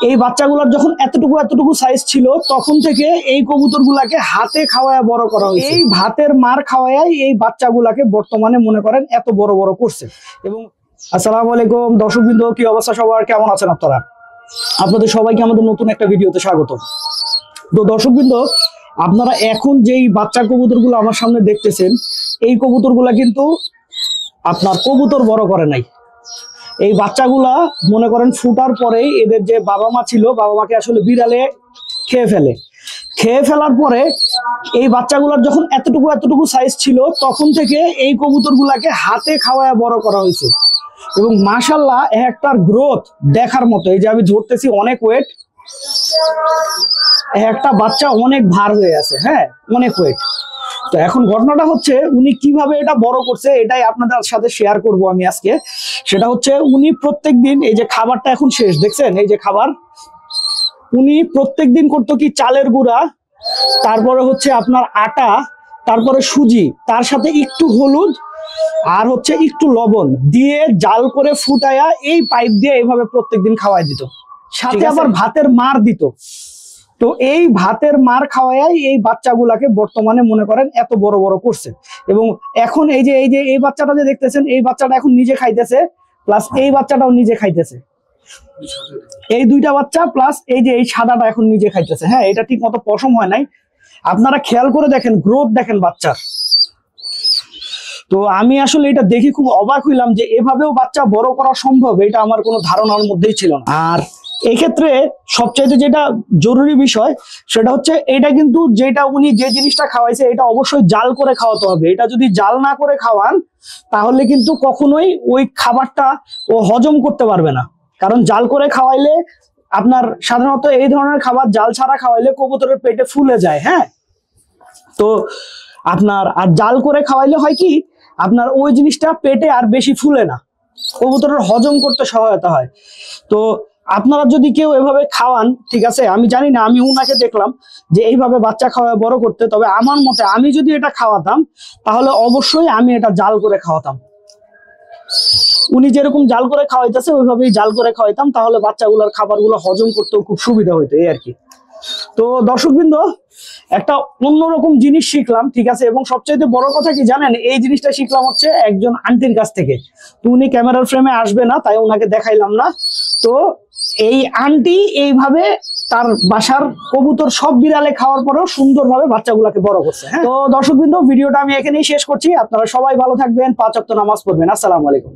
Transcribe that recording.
এই বাচ্চাগুলোর যখন এতটুকু সাইজ ছিল তখন থেকে এই কবুতরগুলাকে হাতে খাওয়ায় বড় করা হয়েছে। এই ভাতের মার খাওয়ায় এই বাচ্চাগুলাকে বর্তমানে মনে করেন এত বড় বড় করছে। এবং আসসালামু আলাইকুম দর্শকবৃন্দ, কি অবস্থা সবার, কেমন আছেন আপনারা? আপনাদের সবাইকে আমাদের নতুন একটা ভিডিওতে স্বাগত। তো দর্শকবৃন্দ, আপনারা এখন যেই বাচ্চা কবুতরগুলো আমার সামনে দেখতেছেন, এই কবুতরগুলা কিন্তু আপনার কবুতর বড় করে নাই। এই বাচ্চাগুলা মনে করেন ফুটার পরেই এদের যে বাবা মা ছিল, বাবা মাকে আসলে বিড়ালে খেয়ে ফেলার পরে এই বাচ্চাগুলোর যখন এতটুকু সাইজ ছিল তখন থেকে এই কবুতরগুলাকে হাতে খাওয়ায় বড় করা হয়েছে। এবং মাশাআল্লাহ একটার গ্রোথ দেখার মতো। এই যে আমি ধরতেছি, অনেক ওয়েট, একটা বাচ্চা অনেক ভার হয়ে আছে, হ্যাঁ অনেক ওয়েট। তো এখন ঘটনাটা হচ্ছে উনি কিভাবে এটা বড় করছে এটাই আপনাদের সাথে শেয়ার করব আমি আজকে। সেটা হচ্ছে উনি প্রত্যেকদিন, এই যে খাবারটা এখন শেষ দেখছেন, এই যে খাবার উনি প্রত্যেকদিন করতো কি, চালের গুঁড়া, তারপরে হচ্ছে আপনার আটা, তারপরে সুজি, তার সাথে একটু হলুদ আর হচ্ছে একটু লবণ দিয়ে জাল করে ফুটায়া এই পাইপ দিয়ে এইভাবে প্রত্যেকদিন খাওয়াই দিত, সাথে আবার ভাতের মার দিত। তো এই ভাতের মার খাওয়াই এই বাচ্চাগুলাকে বর্তমানে মনে করেন এত বড় বড় করছে। এবং এখন এই যে এই বাচ্চাটা যে দেখতেছেন, এই বাচ্চাটা এখন নিজে খাইতেছে, প্লাস এই বাচ্চাটাও নিজে খাইতেছে। এই দুইটা বাচ্চা প্লাস এই যে এই সাদাটা এখন নিজে খাইতেছে। হ্যাঁ, এটা ঠিক মতো পশম হয় নাই, আপনারা খেয়াল করে দেখেন, গ্রোথ দেখেন বাচ্চার। তো আমি আসলে এটা দেখে খুব অবাক হইলাম যে এভাবেও বাচ্চা বড় করা সম্ভব, এটা আমার কোনো ধারণার মধ্যেই ছিল না। আর এই ক্ষেত্রে সবচাইতে যেটা জরুরি বিষয় সেটা হচ্ছে এটা কিন্তু যেটা উনি যে জিনিসটা খাওয়াইছে এটা অবশ্যই জাল করে খাওয়াতে হবে। এটা যদি জাল না করে খাওয়ান তাহলে কিন্তু কখনোই ওই খাবারটা ও হজম করতে পারবে না। কারণ জাল করে খাওয়াইলে আপনার সাধারণত এই ধরনের খাবার জাল ছাড়া খাওয়াইলে কবুতরের পেটে ফুলে যায়। হ্যাঁ, তো আপনার আর জাল করে খাওয়াইলে হয় কি, আপনার ওই জিনিসটা পেটে আর বেশি ফুলে না, কবুতরের হজম করতে সহায়তা হয়। তো আপনারা যদি কেউ এভাবে খাওয়ান, ঠিক আছে, আমি জানি না, আমি উনাকে দেখলাম যে এইভাবে বাচ্চা খাওয়ায় বড় করতে, তবে আমার মতে আমি যদি এটা খাওয়াতাম তাহলে অবশ্যই আমি এটা জাল করে খাওয়াতাম। উনি যেরকম জাল করে খাওয়াইতেছে ওইভাবেই জাল করে খাওয়াইতাম, তাহলে বাচ্চাগুলোর খাবারগুলো হজম করতেও খুব সুবিধা হইতো, এই আর কি। তো দর্শকবৃন্দ, একটা অন্যরকম জিনিস শিখলাম, ঠিক আছে। এবং সবচাইতে বড় কথা কি জানেন, এই জিনিসটা শিখলাম হচ্ছে একজন আন্টির কাছ থেকে। তো উনি ক্যামেরার ফ্রেমে আসবে না, তাই ওনাকে দেখাইলাম না। তো এই আন্টি এইভাবে তার বাসার কবুতর সব বিড়ালে খাওয়ার পরেও সুন্দরভাবে বাচ্চাগুলোকে বড় করছে। হ্যাঁ, তো দর্শকবৃন্দ, ভিডিওটা আমি এখানেই শেষ করছি। আপনারা সবাই ভালো থাকবেন, 5 ওয়াক্ত নামাজ পড়বেন। আসসালামু আলাইকুম।